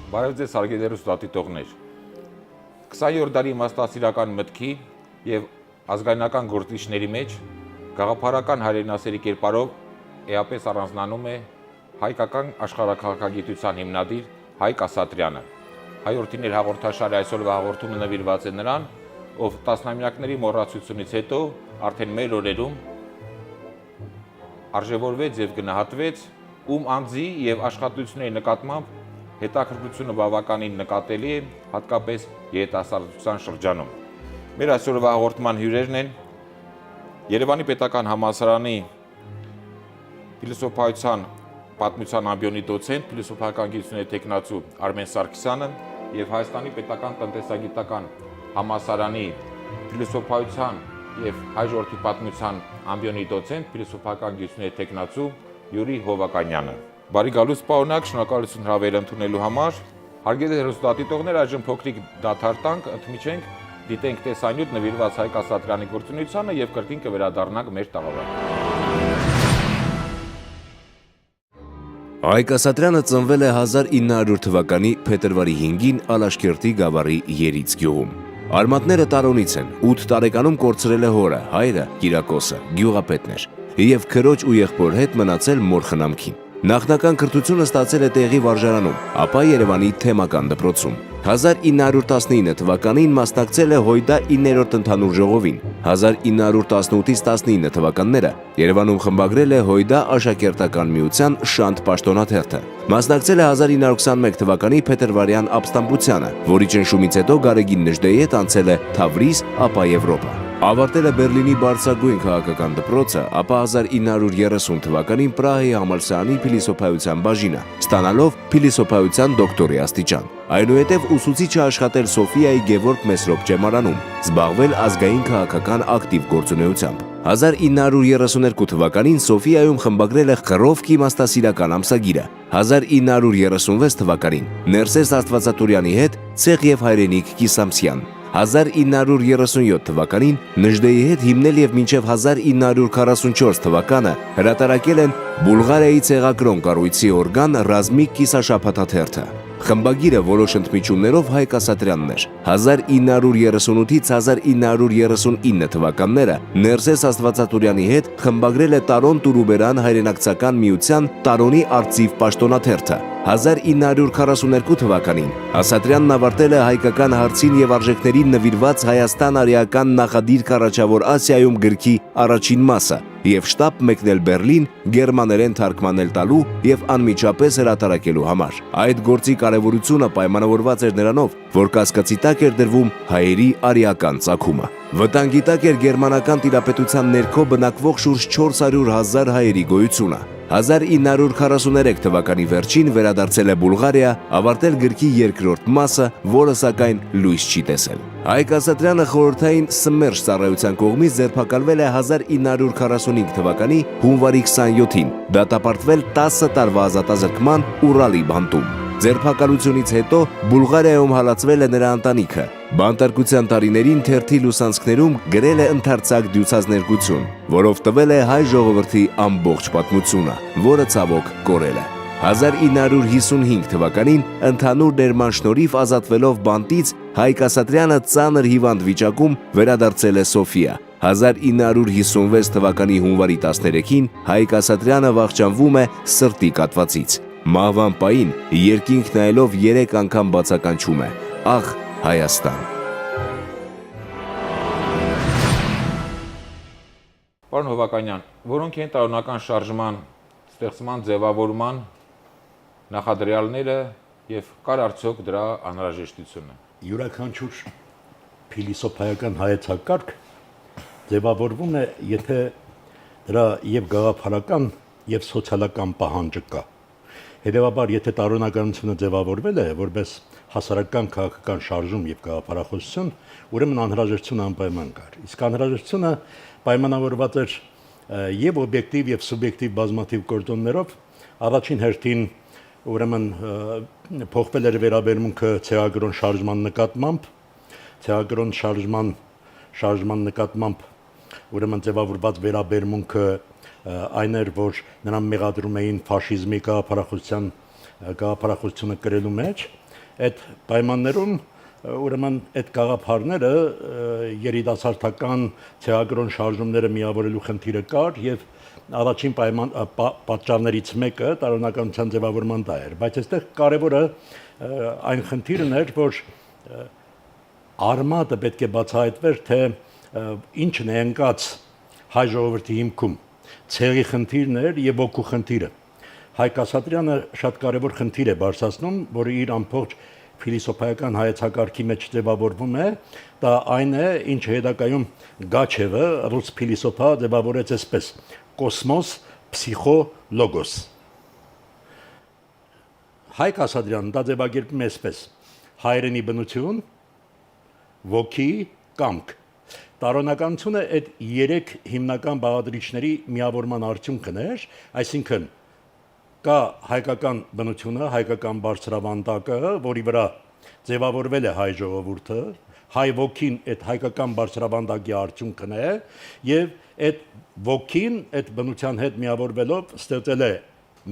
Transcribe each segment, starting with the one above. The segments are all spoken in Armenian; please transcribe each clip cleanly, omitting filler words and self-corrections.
Բարև ձեզ հարգելի հեռուստադիտողներ։ 20-րդ դարի իմաստասիրական մտքի եւ ազգայնական գործիչների մեջ գաղափարական հայրենասերի կերպարով էապես առանձնանում է հայկական աշխարհաքաղաքագիտության հիմնադիր Հայկ Ասատրյանը։ Հայորդիներ հաղորդաշարի այսօրվա հաղորդումը նվիրված է նրան, ով տասնամյակների մոռացությունից հետո արդեն մեր օրերում արժևորվեց եւ գնահատվեց, ում անձի եւ աշխատությունների նկատմամբ հետաքրքրությունը բավականին նկատելի է, հատկապես երիտասարդության շրջանում։ Մեր այսօրվա հաղորդման հյուրերն են Երևանի պետական համալսարանի փիլիսոփայության պատմության ամբիոնի դոցենտ, փիլիսոփայական գիտությունների թեկնածու Արմեն Սարգսյանը եւ Հայաստանի պետական տնտեսագիտական համալսարանի փիլիսոփայության եւ հայ ժողովրդի պատմության ամբիոնի դոցենտ, փիլիսոփայական գիտությունների թեկնածու Յուրի Հովականյանը։ Բարի գալուստ պարոնակ, շնորհակալություն հրավերը ընդունելու համար։ Հարգելի հեռուստադիտողներ, այժմ փոքրիկ դադար տանք, ընդմիջենք, դիտենք տեսանյութ նվիրված Հայկ Ասատրյանի գործունեությանը եւ կրկին կվերադառնանք մեր տաղավարին։ Հայկ Ասատրյանը ծնվել է 1900 թվականի փետրվարի 5-ին Ալաշկերտի գավառի Երից գյուղում։ Արմատները տարոնից են, 8 տարեկանում կորցրել է հորը, հայրը Կիրակոսը, գյուղապետն էր, եւ քրոջ ու եղբոր հետ մնացել մոր խնամքին։ Նախնական կրթությունը ստացել է տեղի վարժարանում, ապա Երևանի թեմական դպրոցում։ 1919 թվականին մասնակցել է Հույդա 9-րդ ընդհանուր ժողովին։ 1918-ից 19 թվականները Երևանում խմբագրել է Հույդա աշակերտական միության Շանթ պաշտոնաթերթը։ Մասնակցել է 1921 թվականի փետրվարյան ապստամբությանը, որի ճնշումից հետո Գարեգին Նժդեի հետ անցել է Թավրիզ, ապա Եվրոպա։ Ավարտել է Բերլինի բարձրագույն քաղաքական դպրոցը, ապա 1930 թվականին Պրահայի համալսարանի փիլիսոփայության բաժինը, ստանալով փիլիսոփայության դոկտորի աստիճան։ Այնուհետև ուսուցիչ է աշխատել Սոֆիայի Գևորգ Մեսրոպ ճեմարանում, զբաղվել ազգային քաղաքական ակտիվ գործունեությամբ։ 1932 թվականին Սոֆիայում խմբագրել է Խռովք իմաստասիրական ամսագիրը։ 1936 թվականին Ներսես Աստվածատուրյանի հետ Ցեղ եւ հայրենիք կիսամսյան։ 1937 թվականին Նժդեի հետ հիմնել եւ մինչև 1944 թվականը հրատարակել են Բուլղարիայի ցեղագրոն կառույցի օրգան Ռազմիկ կիսաշաբաթաթերթը։ Խմբագիրը որոշ ընդմիջումներով Հայկ Ասատրյանն էր։ 1938-ից 1939 թվականները Ներսես Աստվածատուրյանի հետ խմբագրել է Տարոն Տուրուբերան հայրենակցական միության Տարոնի արծիվ պաշտոնաթերթը։ 1942 թվականին Ասատրյանն ավարտել է հայկական հարցին եւ արժեքներին նվիրված Հայաստան-Արիական նախադիր Կառաջավոր Ասիայում գրքի առաջին մասը եւ շտապ մեկնել Բերլին գերմաներեն թարգմանել տալու եւ անմիջապես հրատարակելու համար։ Այդ գործի կարեւորությունը պայմանավորված էր նրանով, որ կասկածի տակ էր դրվում հայերի արիական ծագումը։ Վտանգի տակ էր գերմանական տիրապետության ներքո բնակվող շուրջ 400,000 հայերի գոյությունը։ 1943 թվականի վերջին վերադարձել է Բուլղարիա, ավարտել գրքի երկրորդ մասը, որը սակայն լույս չի տեսել։ Հայկ Ասատրյանը խորհրդային ՍՄԵՐՇ ծառայության կողմից ձերբակալվել է 1945 թվականի հունվարի 27-ին, դատապարտվել 10 տարվա ազատազրկման Ուրալի բանտում։ Ձերբակալությունից հետո Բուլղարիայում հալածվել է նրա ընտանիքը։ Բանտարկության տարիներին թերթի լուսանցքներում գրել է ընդարձակ դյուցազներգություն, որով տվել է հայ ժողովրդի ամբողջ պատմությունը, որը ցավոք կորել է։ 1955 թվականին ընդհանուր ներման շնորհիվ ազատվելով բանտից Հայկ Ասատրյանը ծանր հիվանդ վիճակում վերադարձել է Սոֆիա։ 1956 թվականի հունվարի 13-ին Հայկ Ասատրյանը վախճանվում է սրտի կաթվածից։ Մահվան պահին երկինք նայելով 3 անգամ բացականչում է. «Ախ, Հայաստան»։ Պարոն Հովականյան, որոնք են տարօրինական շարժման ստեղծման ձևավորման նախադրյալները եւ կար արդյոք դրա անհրաժեշտությունը։ Յուրաքանչյուր փիլիսոփայական հայեցակարգ ձևավորվում է, եթե դրա եւ գաղափարական եւ սոցիալական պահանջը կա։ Հետևաբար, եթե տարօրինականությունը ձևավորվել է որպես հասարակական քաղաքական շարժում եւ գաղափարախոսություն, ուրեմն անհրաժեշտությունը անպայման կար։ Իսկ անհրաժեշտությունը պայմանավորված էր եւ օբյեկտիվ եւ սուբյեկտիվ բազմաթիվ գործոններով, առաջին հերթին ուրեմն փոխվել էր վերաբերմունքը ցեղագրոն շարժման նկատմամբ, ցեղագրոն շարժման նկատմամբ ուրեմն ձևավորված վերաբերմունքը այն էր, որ նրան մեղադրում էին ֆաշիզմի գաղափարախոսությունը կրելու մեջ, այդ պայմաններում ուրեմն այդ գաղափարները երիտասարդական ցեղագրոն շարժումները միավորելու խնդիրը կար եւ առաջին պատճառներից մեկը տարօրինականության ձևավորման դա էր, բայց այստեղ կարևորը այն խնդիրն էր, որ արմատը պետք է բացահայտվեր, թե ինչն է ընկած հայ ժողովրդի հիմքում, ցեղի խնդիրն էր եւ ոգու խնդիրը։ Հայկ Ասատրյանը շատ կարևոր խնդիր է բարձրացնում, որը իր ամբողջ փիլիսոփայական հայեցակարգի մեջ ձևավորվում է, դա այն է, ինչը հետագայում Գաչևը, ռուս փիլիսոփա, ձևավորեց այսպես. կոսմոս, փսիխո, լոգոս։ Հայկ Ասատրյանն դա ձևակերպում է այսպես. հայրենի բնություն, ոգի, կամք։ Տարօրինականությունը այդ երեք հիմնական բաղադրիչների միավորման արդյունքն էր, այսինքն կա հայկական բնությունը, հայկական բարձրավանդակը, որի վրա ձևավորվել է հայ ժողովուրդը, հայ ոգին այդ հայկական բարձրավանդակի արդյունքն է, եւ այդ ոգին այդ բնության հետ միավորվելով ստեղծել է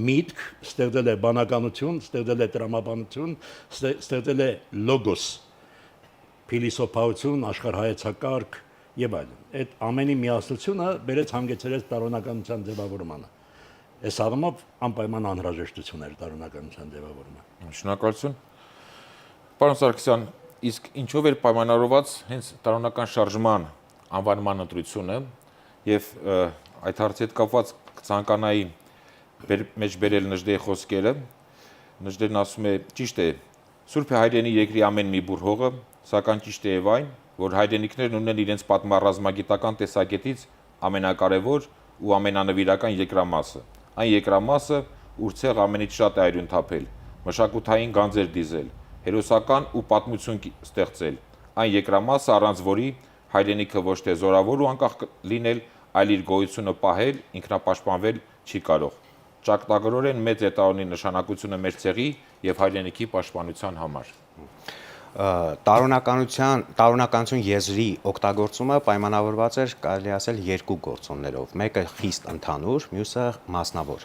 միտք, ստեղծել է բանականություն, ստեղծել է տրամաբանություն, ստեղծել է լոգոս, փիլիսոփայություն, աշխարհայեցակարգ եւ այլն։ Այդ ամենի միասնությունը բերեց հանգեցրեց տարօրինականության ձևավորմանը։ Այս առումով անպայման անհրաժեշտություն էր տարօրինականության ձևավորումը։ Շնորհակալություն։ Պարոն Սարգսյան, իսկ ինչով էր պայմանավորված հենց տարօրինական շարժման անվանման ընտրությունը եւ այդ հարցի հետ կապված ցանկանայի մեջ բերել Նժդեի խոսքերը։ Նժդեն ասում է, ճիշտ է, Սուրբ հայրենի երկրի ամեն մի բուր հողը, սակայն ճիշտ է եւ այն, որ հայրենիքներն ունեն իրենց պատմառազմագիտական տեսակետից ամենակարևոր ու ամենանվիրական երկրամասը։ Այն երկրամասը, ուր ցեղ ամենից շատ է այրուն թափել, մշակութային գանձեր դիզել, հերոսական ու պատմություն ստեղծել։ Այն երկրամասը, առանց որի հայրենիքը ոչ թե զորավոր ու անկախ լինել, այլ իր գոյությունը պահել, ինքնապաշտպանվել չի կարող։ Ճակատագրորեն մեծ է տաունի նշանակությունը մեր ցեղի եւ հայրենիքի պաշտպանության համար։ Տարօրինականություն եզրի օգտագործումը պայմանավորված էր, կարելի ասել, երկու գործոններով։ Մեկը խիստ ընդհանուր, մյուսը մասնավոր։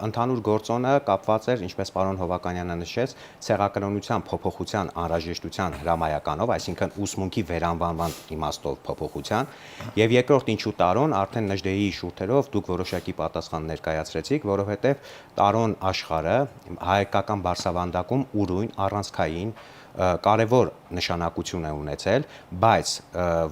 Ընդհանուր գործոնը կապված էր, ինչպես պարոն Հովհաննիսյանը նշեց, ցեղակրոնության փոփոխության անհրաժեշտության հրամայականով, այսինքն ուսմունքի վերանվանման իմաստով փոփոխության, եւ երկրորդ ինչու տարոն, արդեն Նժդեի շուրթերով դուք որոշակի պատասխան ներկայացրեցիք, որովհետեւ տարոն աշխարհը հայկական բարձրավանդակում ուրույն առանցքային կարևոր նշանակություն է ունեցել, բայց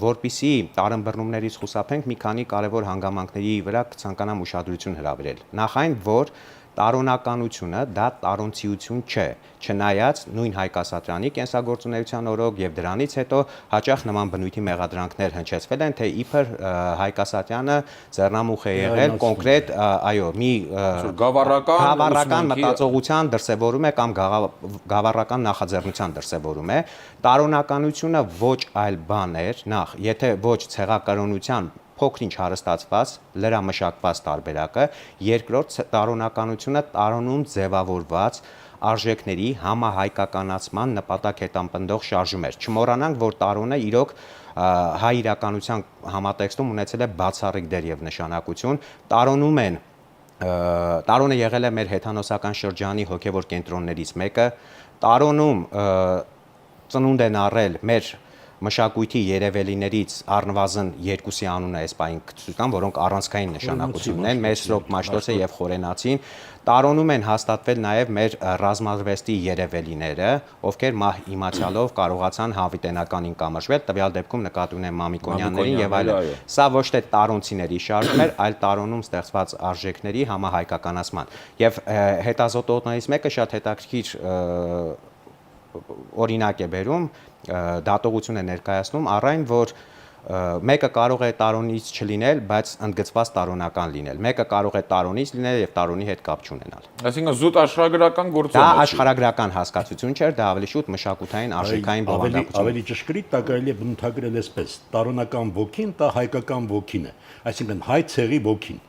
որպիսի տարըմբռնումներից խուսափենք, մի քանի կարևոր հանգամանքների վրա կցանկանամ ուշադրություն հրավիրել։ Նախ այն, որ տարօրինականությունը դա տարոնցիություն չէ, չնայած նույն Հայկ Ասատրյանի կենսագործունեության օրոք եւ դրանից հետո հաճախ նման բնույթի մեղադրանքներ հնչեցվել են, թե իբր Հայկ Ասատրյանը ձեռնամուխ է եղել կոնկրետ, այո, մի գավառական մտածողության դրսևորում է կամ գավառական նախաձեռնության դրսևորում է։ Տարօրինականությունը ոչ այլ բան էր, նախ, եթե ոչ ցեղակրոնության փոքր-ինչ հարստացված, լրամշակված տարբերակը, երկրորդ տարօրինականությունը տարոնում ձևավորված արժեքների համահայկականացման նպատակ հետապնդող շարժում էր։ Չմոռանանք, որ տարոնը իրոք հայ իրականության համատեքստում ունեցել է բացառիկ դեր եւ նշանակություն, տարոնը եղել է մեր հեթանոսական շրջանի հոգեվոր կենտրոններից մեկը, տարոնում ծնունդ են առել մեր մշակույթի երևելիներից առնվազն երկուսի անունը այս պահին ցույց տան, որոնք առանցքային նշանակություն ունեն, Մեսրոպ Մաշտոցը եւ Խորենացին, տարոնում են հաստատվել նաեւ մեր ռազմարվեստի երևելիները, ովքեր մահ իմացյալով կարողացան հավիտենականին կամրջվել, տվյալ դեպքում նկատի ունեն Մամիկոնյաններին եւ այլն։ Սա ոչ թե տարոնցիների շարժում էր, այլ տարոնում ստեղծված արժեքների համահայկականացման։ Եվ հետազոտողներից մեկը շատ հետաքրքիր օրինակ է բերում, դատողություն է ներկայացնում առայն, որ մեկը կարող է տարոնից չլինել, բայց ընդգծված տարոնական լինել։ Մեկը կարող է տարոնից լինել եւ տարոնի հետ կապ չունենալ։ Այսինքն զուտ աշխարհագրական գործոն է։ Դա աշխարհագրական հասկացություն չէր, դա ավելի շուտ մշակութային արժեքային բովանդակություն։ Ավելի ճշգրիտ դա կարելի է բնութագրել այսպես. տարոնական ոգին դա հայկական ոգին է, այսինքն հայ ցեղի ոգին։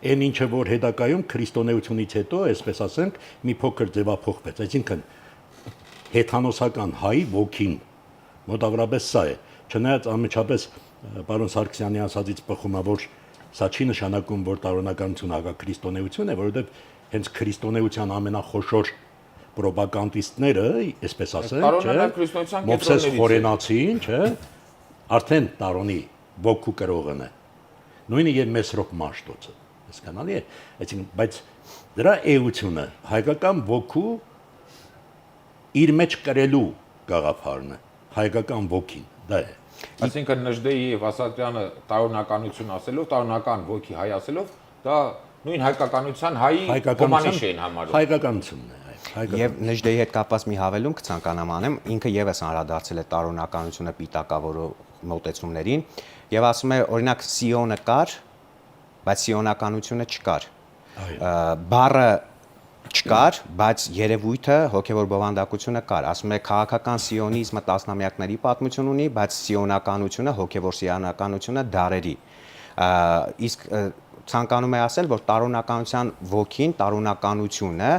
Այն ինչը որ հետագայում քրիստոնեությունից հետո, այսպես ասենք, մի փոքր ձևափոխվեց, այսինքն հեթանոսական հայ ոգին մոտավորապես սա է, չնայած անմիջապես պարոն Սարգսյանի ասածից բխում է, որ սա չի նշանակում, որ տարօրինականությունը հակաքրիստոնեություն է, որովհետև հենց քրիստոնեության ամենախոշոր պրոպագանդիստները, այսպես ասեմ, Տարօրինակ քրիստոնեության Մովսես կենտրոններից Խորենացին, չէ, արդեն տարոնի ոգու կրողն է։ Նույնը եւ Մեսրոպ Մաշտոցը, հասկանալի է, այսինքն, բայց դրա էությունը հայկական ոգու իր մեջ կրելու գաղափարն է, հայկական ոգին, դա է։ Այսինքն Նժդեի եւ Ասատրյանը տարօրինականություն ասելով, տարօրինական ոգի հայ ասելով, դա նույն հայկականության հայի կոմանիշ էին համարում։ Հայկականությունն է, հայ։ Եվ Նժդեի հետ կապված մի հավելում կցանկանամ անեմ, ինքը եւս անդրադարձել է տարօրինականությունը պիտակավորող մոտեցումներին եւ ասում է, օրինակ Սիոնը կար, բայց սիոնականությունը չկար։ Բառը չկար, բայց երևույթը հոգևոր բովանդակությունը կար։ Ասում է քաղաքական սիոնիզմը տասնամյակների պատմություն ունի, բայց սիոնականությունը, հոգևոր սիոնականությունը դարերի։ Իսկ ցանկանում է ասել, որ տարօրինականության ոգին, տարօրինականությունը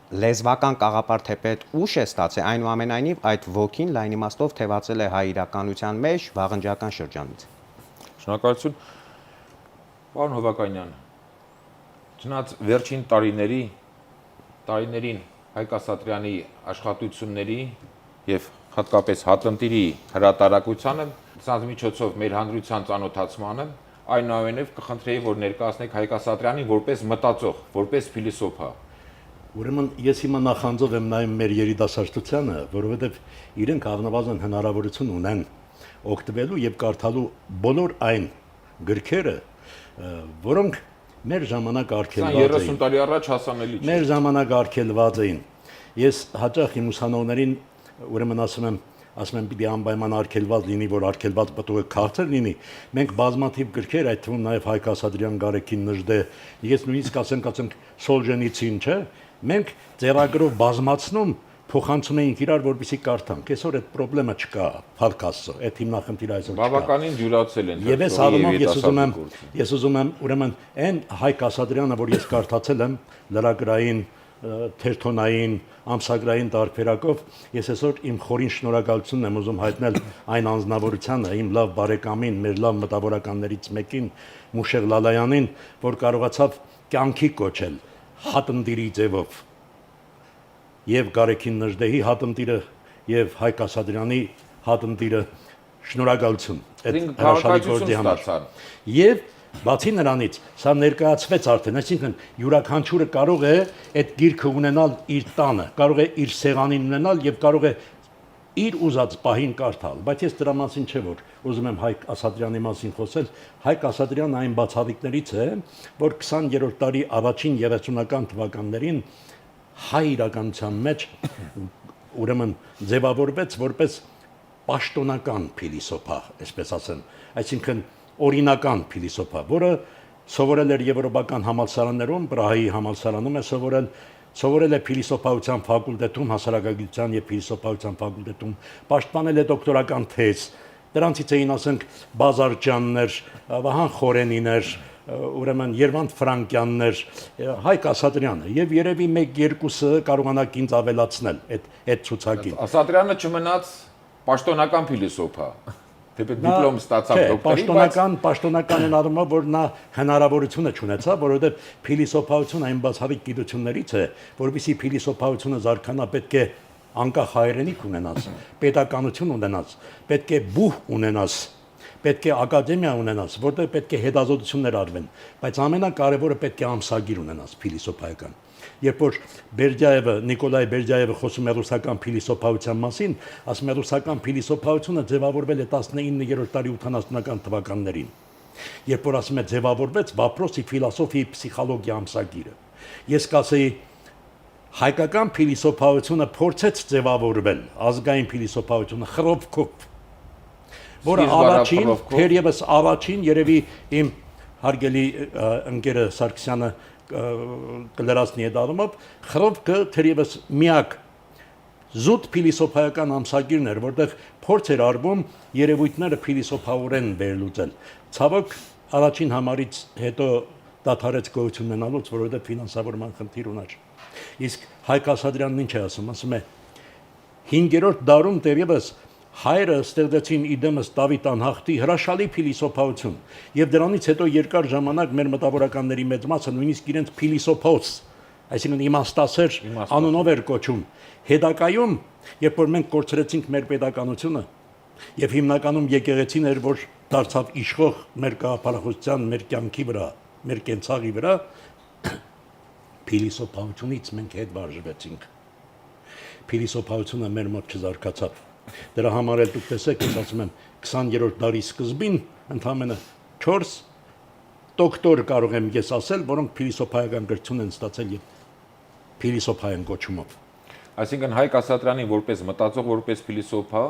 լեզվական կաղապար թեպետ ուշ է ստացել, այնուամենայնիվ այդ ոգին լայն իմաստով թևածել է հայ իրականության մեջ վաղնջական շրջանից։ Շնորհակալություն։ Պարոն Հովհաննիսյան, չնայած վերջին տարիներին Հայկ Ասատրյանի աշխատությունների եւ հատկապես հատնտիրի հրատարակությանը, ցած միջոցով մեր հանրության ծանոթացմանը, այնուամենայնիվ կխնդրեի, որ ներկայացնեք Հայկ Ասատրյանին որպես մտածող, որպես փիլիսոփա։ Ուրեմն ես հիմա նախանձով եմ նայում մեր երիտասարդությանը, որովհետև իրենք առնվազն հնարավորություն ունեն օգտվելու եւ կարդալու բոլոր այն գրքերը, որոնք մեր ժամանակ արգելված էին։ 30 տարի առաջ հասանելի չէ։ Մեր ժամանակ արգելված էին։ Ես հաճախ իմ ուսանողներին ուրեմն ասում եմ պիտի անպայման արգելված լինի, որ արգելված պտուղը քաղցր լինի։ Մենք բազմաթիվ գրքեր, այդ թվում նաև Հայկ Ասատրյան, Գարեգին Նժդե, ես նույնիսկ ասենք Սոլժենիցին, չէ, մենք ձեռագրով բազմացնում փոխանցում էինք իրար, որպեսզի կարդանք։ Այսօր այդ խնդրեմը չկա, փառք Աստծո, այդ հիմնախնդիրը այսօր չկա։ Բավականին դյուրացել են։ Եվ այս առումով ես ուզում եմ ուրեմն այն Հայկ Ասատրյանը, որ ես կարդացել եմ լրագրային, թերթոնային, ամսագրային տարբերակով, ես այսօր իմ խորին շնորհակալությունն եմ ուզում հայտնել այն անձնավորությանը, իմ լավ բարեկամին, մեր լավ մտավորականներից մեկին, Մուշեղ Լալայանին, որ կարողացավ կյանքի կոչել հատնտիրի ձևով եւ Գարեգին Նժդեի հատնտիրը եւ Հայկ Ասատրյանի հատնտիրը շնորհակալություն այդ հրաշալի գործի համար։ Եվ բացի նրանից, սա ներկայացվեց արդեն, այսինքն յուրաքանչյուրը կարող է այդ գիրքը ունենալ իր տանը, կարող է իր սեղանին ունենալ եւ կարող է իր ուզած պահին կարդալ, բայց ես դրա մասին չէ որ ուզում եմ Հայկ Ասատրյանի մասին խոսել։ Հայկ Ասատրյանը այն բացառիկներից է, որ 20-րդ դարի առաջին 30-ական թվականներին հայ իրականության մեջ ուրեմն ձևավորվեց որպես պաշտոնական փիլիսոփա, այսպես ասեմ, այսինքն օրինական փիլիսոփա, որը սովորել էր եվրոպական համալսարաններում, Պրահայի համալսարանում է սովորել է փիլիսոփայության ֆակուլտետում, հասարակագիտության եւ փիլիսոփայության ֆակուլտետում, պաշտպանել է դոկտորական թեզ։ Դրանցից էին, ասենք, Բազարջյաններ, Վահան Խորենիներ, ուրեմն Երվանդ Ֆրանկյաններ, Հայկ Ասատրյանը եւ երևի 1-2-ը կարողանաք ինձ ավելացնել այդ ցուցակին։ Ասատրյանը չմնաց պաշտոնական փիլիսոփա, թեպետ դիպլոմ ստացավ դոկտորի, բայց պաշտոնական են առումով, որ նա հնարավորությունը չունեցավ, որովհետեւ փիլիսոփայությունը այն բացառիկ գիտություններից է, որովհետեւ փիլիսոփայությունը զարգանա պետք է անկախ հայրենիք ունենաս, պետականություն ունենաս, պետք է բուհ ունենաս, պետք է ակադեմիա ունենաս, որտեղ պետք է հետազոտություններ արվեն, բայց ամենակարևորը պետք է ամսագիր ունենաս փիլիսոփայական։ Երբ որ Բերդյայևը, Նիկոլայ Բերդյայևը խոսում է ռուսական փիլիսոփայության մասին, ասում է ռուսական փիլիսոփայությունը ձևավորվել է 19-րդ դարի 80-ական թվականներին։ Երբ որ ասում է ձևավորվեց Վապրոսի ֆիլոսոֆիայի փսիխոլոգիա ամսագիրը, ես կասեի հայկական փիլիսոփայությունը փորձեց ձևավորվել ազգային փիլիսոփայությունը Խրովկով, որը առաջին, թերևս առաջին, երևի իմ հարգելի ընկերը Սարգսյանը կլրացնի այդ առումով, Խրովկը թերևս միակ զուտ փիլիսոփայական ամսագիրն էր, որտեղ փորձ էր արվում երևույթները փիլիսոփայորեն վերլուծել։ Ցավոք առաջին համարից հետո դադարեց գոյություն ունենալուց, որովհետև ֆինանսավորման խնդիր ուներ։ Իսկ Հայկ Ասատրյանն ինչ է ասում է 5-րդ դարում դեռևս հայերը ստեղծեցին իդեմս Դավիթ անհախտի հրաշալի փիլիսոփայություն եւ դրանից հետո երկար ժամանակ մեր մտավորականների մեծ մասը նույնիսկ իրենց փիլիսոփոս Այսինքն իմաստասեր անունով էր կոչում։ Հետագայում, երբ որ մենք կորցրեցինք մեր պետականությունը, եւ հիմնականում եկեղեցին էր, որ դարձավ իշխող մեր գաղափարախոսության, մեր կյանքի վրա, մեր կենցաղի վրա, փիլիսոփայությունից մենք հետ վարժվեցինք։ Փիլիսոփայությունը մեր մոտ չզարգացավ։ Դրա համար էլ դուք տեսեք, ես ասում եմ, 20-րդ դարի սկզբին ընդամենը 4 դոկտոր կարող եմ ես ասել, որոնք փիլիսոփայական գրություն են ստացել եւ փիլիսոփայական կոչումով։ Այսինքն Հայկ Ասատրյանին որպես մտածող, որպես փիլիսոփա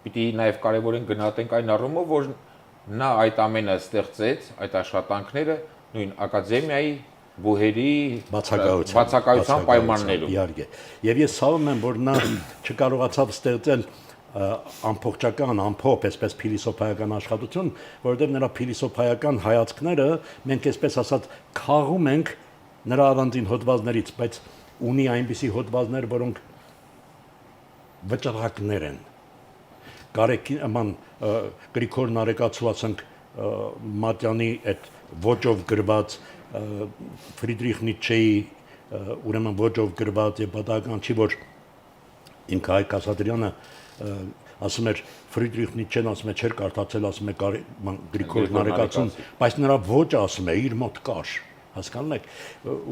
պիտի նաև կարևորեն գնահատենք այն առումով, որ նա այդ ամենը ստեղծեց, այդ աշխատանքները նույն ակադեմիայի բուհերի բացակայության պայմաններում։ Իհարկե։ Եվ ես ցավում եմ, որ նա չկարողացավ ստեղծել ամփոփչական, ամփոփ, այսպես փիլիսոփայական աշխատություն, որովհետև նրա փիլիսոփայական հայացքները մենք այսպես ասած քաղում ենք նրա առանձին հոդվածներից, բայց ունի այնպիսի հոդվածներ, որոնք վճռակներ են։ Կարեկին Գրիգոր Նարեկացու ասենք Մատյանի այդ ոճով գրված Ֆրիդրիխ Նիցշեի ուրեմն ոճով գրված եւ պատահական չի, որ ինքը Հայկ Ասատրյանը ասում էր Ֆրիդրիխ Նիցշեն ասում է չէր կարդացել, ասում է Գրիգոր Նարեկացուն, բայց նրա ոճը ասում է իր մոտ կար, հասկանում եք,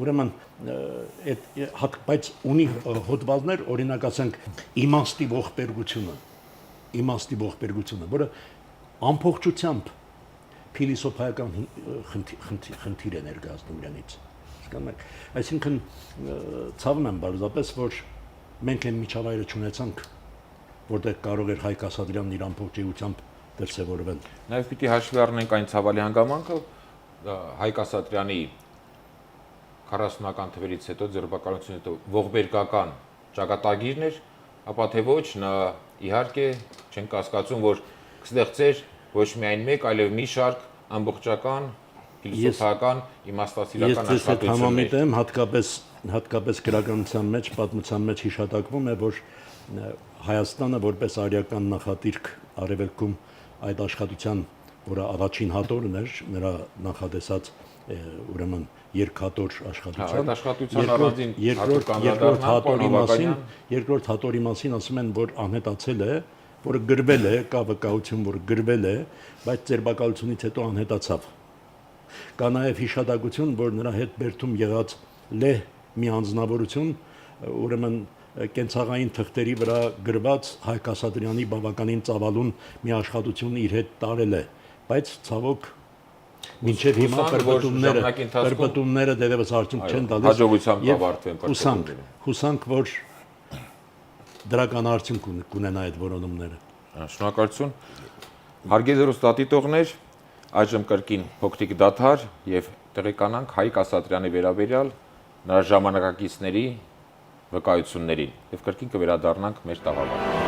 ուրեմն այդ բայց ունի հոդվածներ, օրինակ ասենք իմաստի ողբերգությունը, որը ամբողջությամբ փիլիսոփայական խնդիր է ներկայացնում իրենից, հասկանում եք, այսինքն ցավում եմ բարձրապես, որ մենք այն միջավայրը չունեցանք, որտեղ կարող էր Հայկ Ասատրյանն իր ամբողջությամբ դրսևորվել։ Նաև պիտի հաշվի առնենք այն ցավալի հանգամանքը, Հայկ Ասատրյանի 40-ական թվերից հետո ձերբակալությունից հետո ողբերգական ճակատագիրն էր, ապա թե ոչ նա իհարկե չեն կասկածում, որ կստեղծեր ոչ միայն մեկ, այլև մի շարք ամբողջական փիլիսոփայական իմաստասիրական աշխատություններ։ Եմ հատկապես գրականության մեջ, պատմության մեջ հիշատակվում է, որ Հայաստանը որպես արիական նախադիրք արևելքում այդ աշխատության, որը առաջին հատորն էր, նրա նախատեսած ուրեմն երկհատոր աշխատության, այդ աշխատության առանձին երկրորդ հատորի մասին ասում են, որ անհետացել է, որը գրվել է, կա վկայություն, որ գրվել է, բայց ձերբակալությունից հետո անհետացավ։ Կա նաև հիշատակություն, որ նրա հետ բերդում եղած լեհ մի անձնավորություն, ուրեմն կենցաղային թղթերի վրա գրված Հայկ Ասատրյանի բավականին ծավալուն մի աշխատություն իր հետ տարել է, բայց ցավոք մինչև հիմա պրպտումները դերևս արդյունք չեն տալիս։ Հաջողությամբ ավարտվեն պրպտումները։ Հուսանք, որ դրական արդյունք կունենա այդ որոնումները։ Շնորհակալություն։ Հարգելի դիտողներ, այժմ կրկին փոքրիկ դադար եւ տեղեկանանք Հայկ Ասատրյանի վերաբերյալ նրա ժամանակակիցների վկայություններին եւ կրկին կվերադառնանք մեր տաղավարին։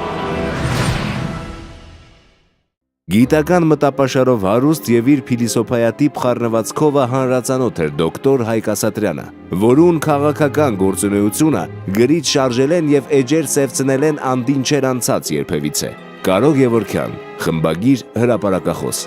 Գիտական մտապաշարով հարուստ եւ իր փիլիսոփայատիպ խառնվածքով հանրացանոթ էր դոկտոր Հայկ Ասատրյանը, որուն քաղաքական գործունեությունը գրից շարժել են եւ էջեր սևցնել են անդին չեր անցած երբևիցե։ Կարո Գևորգյան, խմբագիր, հրապարակախոս։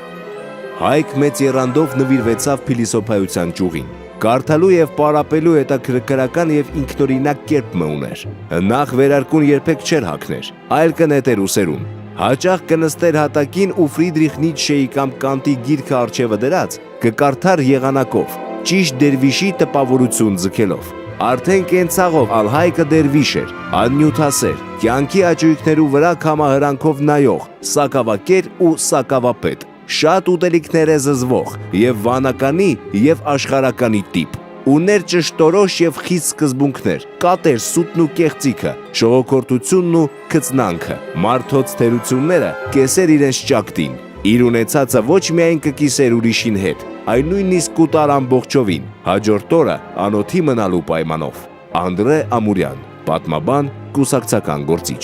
Հայկ մեծ եռանդով նվիրվեցավ փիլիսոփայության ճյուղին։ Կարդալու եւ պարապելու հետաքրքրական եւ ինքնօրինակ կերպ ուներ։ Նախ վերարկուն երբեք չէր հագներ, այլ կնետեր ուսերուն։ Հաճախ կնստեր հատակին ու Ֆրիդրիխ Նիցշեի կամ Կանտի գիրքը արջևը դրած, կկարդար եղանակով, ճիշտ դերվիշի տպավորություն ձգելով։ Արդեն կենցաղով Հայկը դերվիշ էր, աննյութասեր, կյանքի աճույքներու վրա քամահրանքով նայող, սակավակեր ու սակավապետ, շատ ուտելիքներ է զզվող եւ վանականի եւ աշխարականի տիպ։ Ուներ ճշտորոշ եւ խիստ սկզբունքներ, կատեր սուտն ու կեղծիքը, շողոքորթությունն ու քծնանքը, մարդոց թերությունները կեսեր իրենց ճակտին, իր ունեցածը ոչ միայն կկիսեր ուրիշին հետ, այլ նույնիսկ կուտար ամբողջովին, հաջորդ օրը անոթի մնալու պայմանով։ Անդրե Ամուրյան, պատմաբան, կուսակցական գործիչ։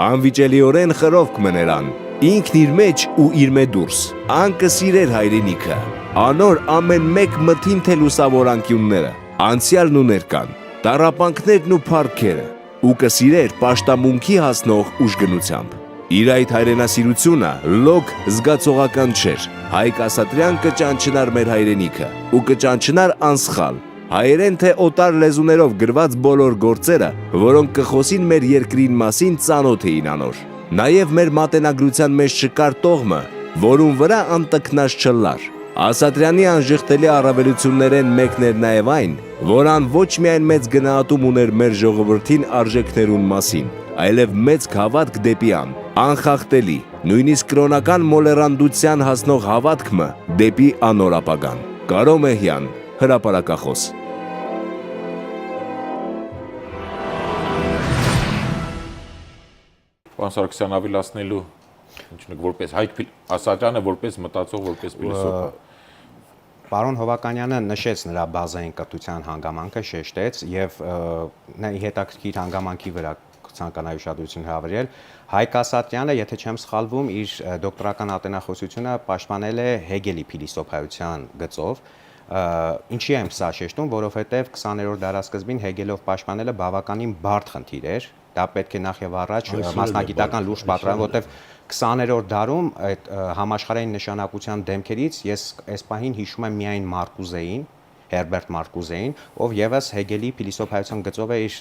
Անվիճելիորեն խրովք մներան, ինքն իր մեջ ու իր մե դուրս, անկը սիրեր հայրենիքը, անոր ամեն մեկ մթին թե լուսավորանկյունները, անցյալն ու ներկան, տառապանքներն ու փառքերը, ու կսիրեր պաշտամունքի հասնող ուժգնությամբ։ Իր այդ հայրենասիրությունը լոկ զգացողական չէր, Հայկ Ասատրյան կճանչնար մեր հայրենիքը ու կճանչնար անսխալ հայերեն թե օտար լեզուներով գրված բոլոր գործերը, որոնք կխոսին մեր երկրին մասին ծանոթ էին անոր։ Նաև մեր մատենագրության մեջ չկար տողմը, որուն վրա անտքնած չլար։ Ասատրյանի անժխտելի առավելություններեն մեկն էր նաև այն, որ ան ոչ միայն մեծ գնահատում ուներ մեր ժողովրդին արժեքներուն մասին, այլև մեծ հավատք դեպի ան, անխախտելի, նույնիսկ կրոնական մոլեռանդության հասնող հավատքը դեպի անոր ապագան։ Կարո Մեհյան, հրապարակախոս։ Պարոն Սարգսյան, ավելացնելու ինչ-որ որպես Հայկ Ասատրյանը որպես մտածող, որպես փիլիսոփա։ Պարոն Հովհաննիսյանը նշեց նրա բազային կրթության հանգամանքը, շեշտեց եւ հետաքրքիր հանգամանքի վրա ցանկանայի ուշադրություն հավրել։ Հայկ Ասատրյանը, եթե չեմ սխալվում, իր դոկտորական ատենախոսությունը պաշտպանել է Հեգելի փիլիսոփայության գծով։ Ինչի եմ սա շեշտում, որովհետեւ 20-րդ դարաշրջանին Հեգելով պաշտպանելը բավականին բարդ խնդիր էր։ Դա պետք է նախ եւ առաջ մասնագիտական լուրջ պատրաստել, որովհետեւ 20-րդ դարում այդ համաշխարհային նշանակության դեմքերից ես այս պահին հիշում եմ միայն Մարկուզեին, Հերբերտ Մարկուզեին, ով եւս Հեգելի փիլիսոփայության գծով է իր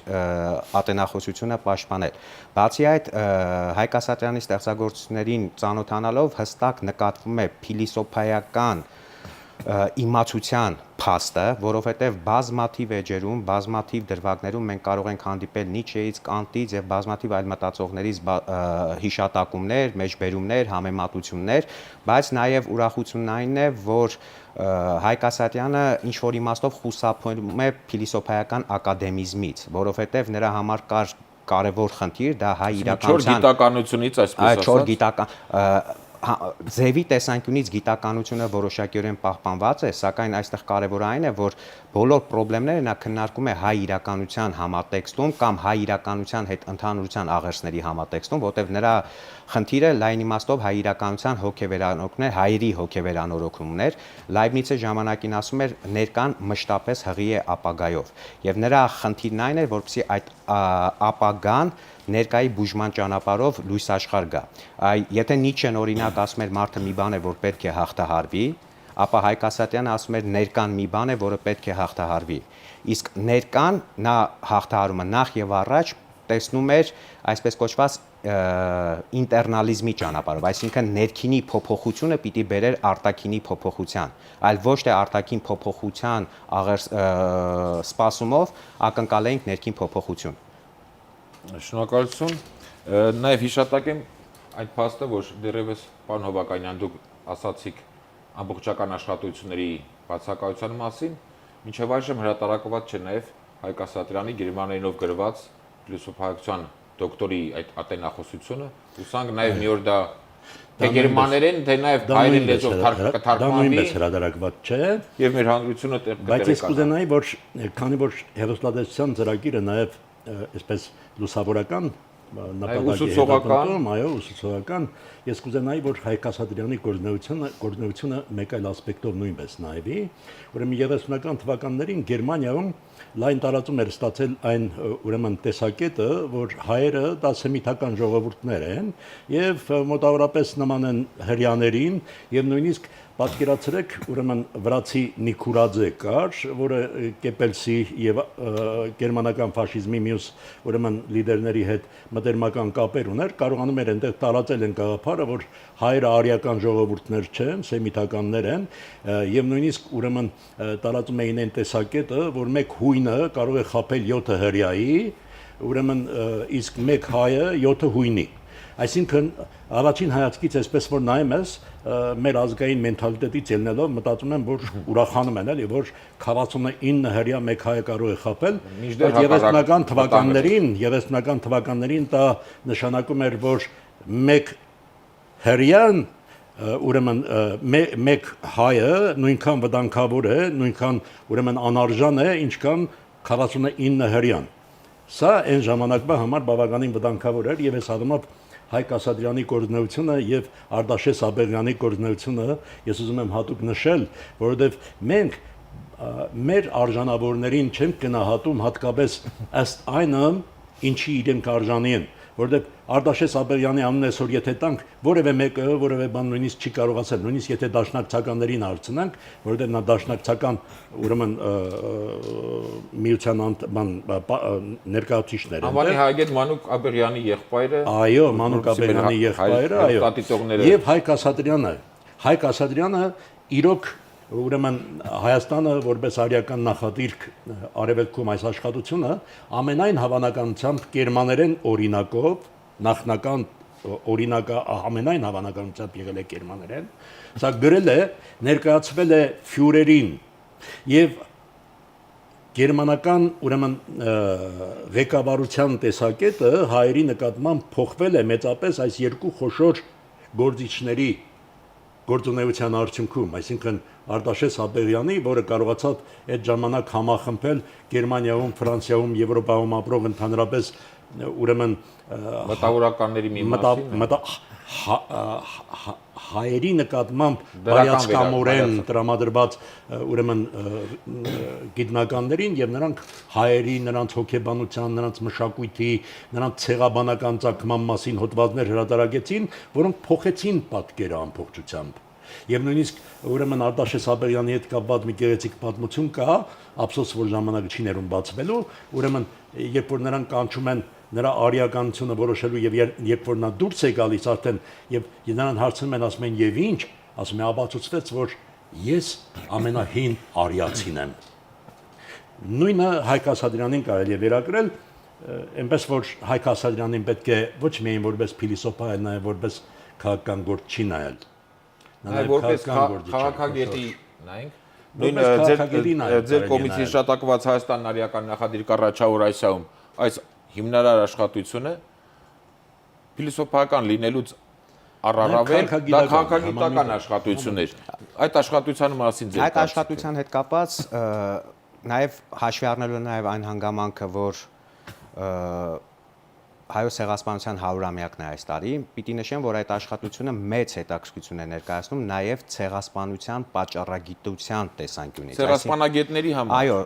ատենախոսությունը պաշտպանել։ Բացի այդ, Հայկ Ասատրյանի ստեղծագործություններին ծանոթանալով հստակ նկատվում է փիլիսոփայական իմացության փաստը, որովհետև բազմաթիվ էջերում, բազմաթիվ դրվագներում մենք կարող ենք հանդիպել Նիչեից, Կանտից եւ բազմաթիվ այլ մտածողներից հիշատակումներ, մեջբերումներ, համեմատություններ, բայց նաեւ ուրախությունն այն է, որ Հայկ Ասատրյանը ինչ որ իմաստով խուսափում է փիլիսոփայական ակադեմիզմից, որովհետև նրա համար կար կարևոր խնդիր, դա հայ իրականության գիտականությունից այսպես ասած, չոր գիտական ձևի տեսանկյունից գիտականությունը որոշակիորեն պահպանված է, սակայն այստեղ կարևորը այն է, որ բոլոր խնդիրները նա քննարկում է հայ իրականության համատեքստում կամ հայ իրականության հետ ընդհանրության աղերսների համատեքստում, որտեղ նրա խնդիրը լայն իմաստով հայ իրականության հոգեվերանորոգումն է, հայերի հոգեվերանորոգումն էր։ Լայբնիցը ժամանակին ասում էր ներկան մշտապես հղի է ապագայով, եւ նրա խնդիրն այն է, որպեսզի այդ ապագան ներկայի բուժման ճանապարհով լույս աշխարհ գա։ Եթե Նիչեն օրինակ ասում էր մարդը մի բան է, որ պետք է հաղթահարվի, ապա Հայկ Ասատրյանը ասում էր ներկան մի բան է, որը պետք է հաղթահարվի։ Իսկ ներկան նա հաղթահարումը նախ եւ առաջ տեսնում էր այսպես կոչված ինտերնալիզմի ճանապարհով, այսինքն ներքինի փոփոխությունը պիտի բերեր արտաքինի փոփոխության, այլ ոչ թե արտաքին փոփոխության սպասումով ակնկալեինք ներքին փոփոխություն։ Շնորհակալություն։ Նաև հիշատակեմ այդ փաստը, որ դեռևս պարոն Հովհաննիսյան դուք ասացիք ամբողջական աշխատությունների բացակայության մասին, մինչև այժմ հրատարակված չէ նաև Հայկ Ասատրյանի գերմաներենով գրված փիլիսոփայության դոկտորի այդ ատենախոսությունը, ուսանք նաև մի օր դա թե գերմաներեն, թե նաև հայերեն լեզվով կթարգմանվի։ Դա նույնպես հրատարակված չէ։ Եվ մեր հանրությունը տեղ կտրի։ Բայց ես կուզենայի, որ քանի որ հերոստատեսության ծրագիրը նաև այսպես լուսավորական ուսուցողական, այո, ուսուցողական, ես կուզենայի, որ Հայկ Ասատրյանի գործունեությունը մեկ այլ ասպեկտով նույնպես նայվի, ուրեմն 30-ական թվականներին Գերմանիայում լայն տարածում էր ստացել այն ուրեմն տեսակետը, որ հայերը դա սեմիտական ժողովուրդներ են եւ մոտավորապես նման են հрьяաներին եւ նույնիսկ պատկերացրեք, ուրեմն վրացի Նիկուրաձե կար, որը Կեպելսի եւ գերմանական ֆաշիզմի մյուս ուրեմն լիդերների հետ մտերմական կապեր ուներ, կարողանում էր այնտեղ տարածել են գաղափարը, որ հայերը արիական ժողովուրդներ չեն, սեմիտականներ են, եւ նույնիսկ ուրեմն տարածում էին այն տեսակետը, որ մեկ հույնը կարող է խաբել 7 հրյայի, ուրեմն իսկ մեկ հայը 7 հույնի։ Այսինքն առաջին հայացքից այսպես որ նայում ես մեր ազգային մենթալիտետից ելնելով մտածում եմ որ ուրախանում են էլի որ 49 հրյա մեկ հայը կարող է խաբել, բայց 30-ական թվականներին դա նշանակում էր որ մեկ հրյան ուրեմն մեկ հայը նույնքան վտանգավոր է, նույնքան ուրեմն անարժան է, ինչքան 49 հրյան։ Սա այն ժամանակվա համար բավականին վտանգավոր էր եւ այս առումով Հայկ Ասատրյանի գործունեությունը եւ Արտաշես Աբեղյանի գործունեությունը ես ուզում եմ հատուկ նշել, որովհետեւ մենք մեր արժանավորներին չենք գնահատում հատկապես ըստ այնը, ինչի իրենք արժանի են, որովհետև Արտաշես Աբելյանի անունը այսօր եթե տանք, որևէ մեկը, որևէ բան նույնիսկ չի կարող ասել, նույնիսկ եթե դաշնակցականներին հարցնանք, որովհետև նա դաշնակցական ուրեմն միության ներկայացուցիչներ են։ Անվանի հայագետ Մանուկ Աբելյանի եղբայրը։ Այո, Մանուկ Աբելյանի եղբայրը, այո։ Եվ Հայկ Ասատրյանը իրոք ուրեմն Հայաստանը որպես արիական նախադիրք արևելքում այս աշխատությունը ամենայն հավանականությամբ գերմաներեն օրինակով նախնական օրինակը ամենայն հավանականությամբ եղել է գերմաներեն, սա գրել է, ներկայացվել է ֆյուրերին եւ գերմանական ուրեմն ղեկավարության տեսակետը հայերի նկատմամբ փոխվել է մեծապես այս երկու խոշոր գործիչների գործունեության արդյունքում, այսինքն Արտաշես Աբելյանի, որը կարողացավ այդ ժամանակ համախմբել Գերմանիայում, Ֆրանսիայում, Եվրոպայում ապրող ընդհանրապես ուրեմն մտավորականների մի հայերի նկատմամբ հայացքամորեն տրամադրված ուրեմն գիտնականներին եւ նրանք հայերի, նրանց հոգեբանության, նրանց մշակույթի, նրանց ցեղաբանական ցակման մասին հոդվածներ հրատարակեցին, որոնք փոխեցին պատկերը ամբողջությամբ։ Եվ նույնիսկ ուրեմն Արտաշես Աբելյանի հետ կապված մի գեղեցիկ պատմություն կա, ափսոս որ ժամանակը չի ներում բացվելու, ուրեմն երբ որ նրանք կանչում են նրա արիականությունը որոշելու եւ երբ որ նա դուրս է գալիս արդեն եւ նրան հարցնում են ասում են եւ ինչ, ասում է ապացուցվեց որ ես ամենահին արիացին եմ։ Նույնը Հայկ Ասատրյանին կարելի է վերագրել, այնպես որ Հայկ Ասատրյանին պետք է ոչ միայն որպես փիլիսոփա, այլ նաեւ որպես քաղաքական գործչի նայել։ Նաեւ որպես քաղաքագետի նայենք ձեր կողմից հիշատակված Հայաստան արիական նախադիր Կառաջավոր Ասիայում այս հիմնարար աշխատությունը փիլիսոփայական լինելուց առավել դա քաղաքագիտական աշխատություն էր։ Այդ աշխատության մասին ձեր այդ աշխատության հետ կապված նաև հաշվի առնելու նաև այն հանգամանքը, որ հայոց ցեղասպանության 100-ամյակն է այս տարի, պիտի նշեմ, որ այդ աշխատությունը մեծ հետաքրքրություն է ներկայացնում նաև ցեղասպանության պատճառագիտության տեսանկյունից։ Ցեղասպանագետների համար։ Այո,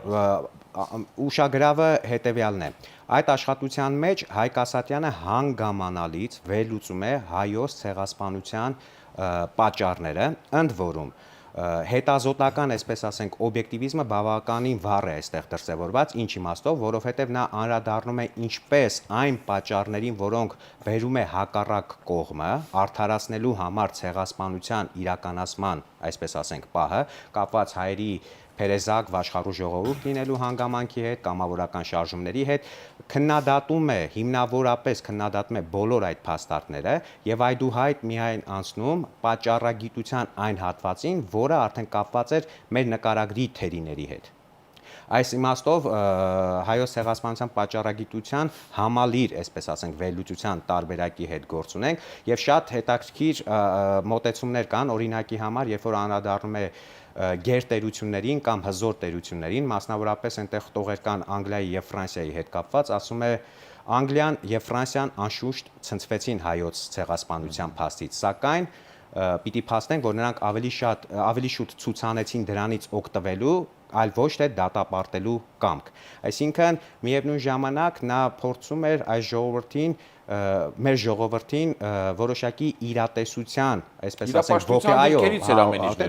ուշագրավը հետևյալն է։ Այդ աշխատության մեջ Հայկ Ասատրյանը հանգամանալից վերլուծում է հայոց ցեղասպանության պատճառները, ընդ որում հետազոտական, այսպես ասենք, օբյեկտիվիզմը բավականին վառ է այստեղ դրսևորված, ինչ իմաստով, որովհետև նա անդրադառնում է ինչպես այն պատճառներին, որոնք բերում է հակառակ կողմը, արդարացնելու համար ցեղասպանության իրականացման, այսպես ասենք, պահը, կապված հայերի Փերեզակ Վաշխառու ժողովուրդ լինելու հանգամանքի հետ, կամավորական շարժումների հետ, քննադատում է, հիմնավորապես քննադատում է բոլոր այդ փաստարկները եւ այդուհայտ միայն անցնում պատճառագիտության այն հատվածին, որը արդեն կապված էր մեր նկարագրի թերիների հետ։ Այս իմաստով հայոց ցեղասպանության պատճառագիտության համալիր, այսպես ասենք, վերլուծության տարբերակի հետ գործ ունենք եւ շատ հետաքրքիր մոտեցումներ կան, օրինակի համար, երբ որ անդրադառնում է գերտերություններին կամ հզոր տերություններին, մասնավորապես այնտեղ տողեր կան Անգլիայի եւ Ֆրանսիայի հետ կապված, ասում է Անգլիան եւ Ֆրանսիան անշուշտ ցնցվեցին հայոց ցեղասպանության փաստից, սակայն պիտի փաստենք, որ նրանք ավելի շուտ ցուցանեցին դրանից օգտվելու, այլ ոչ թե դատապարտելու կամք։ Այսինքն, միևնույն ժամանակ նա փորձում էր այս ժողովրդին մեր ժողովրդին որոշակի իրատեսության, այսպես ասենք,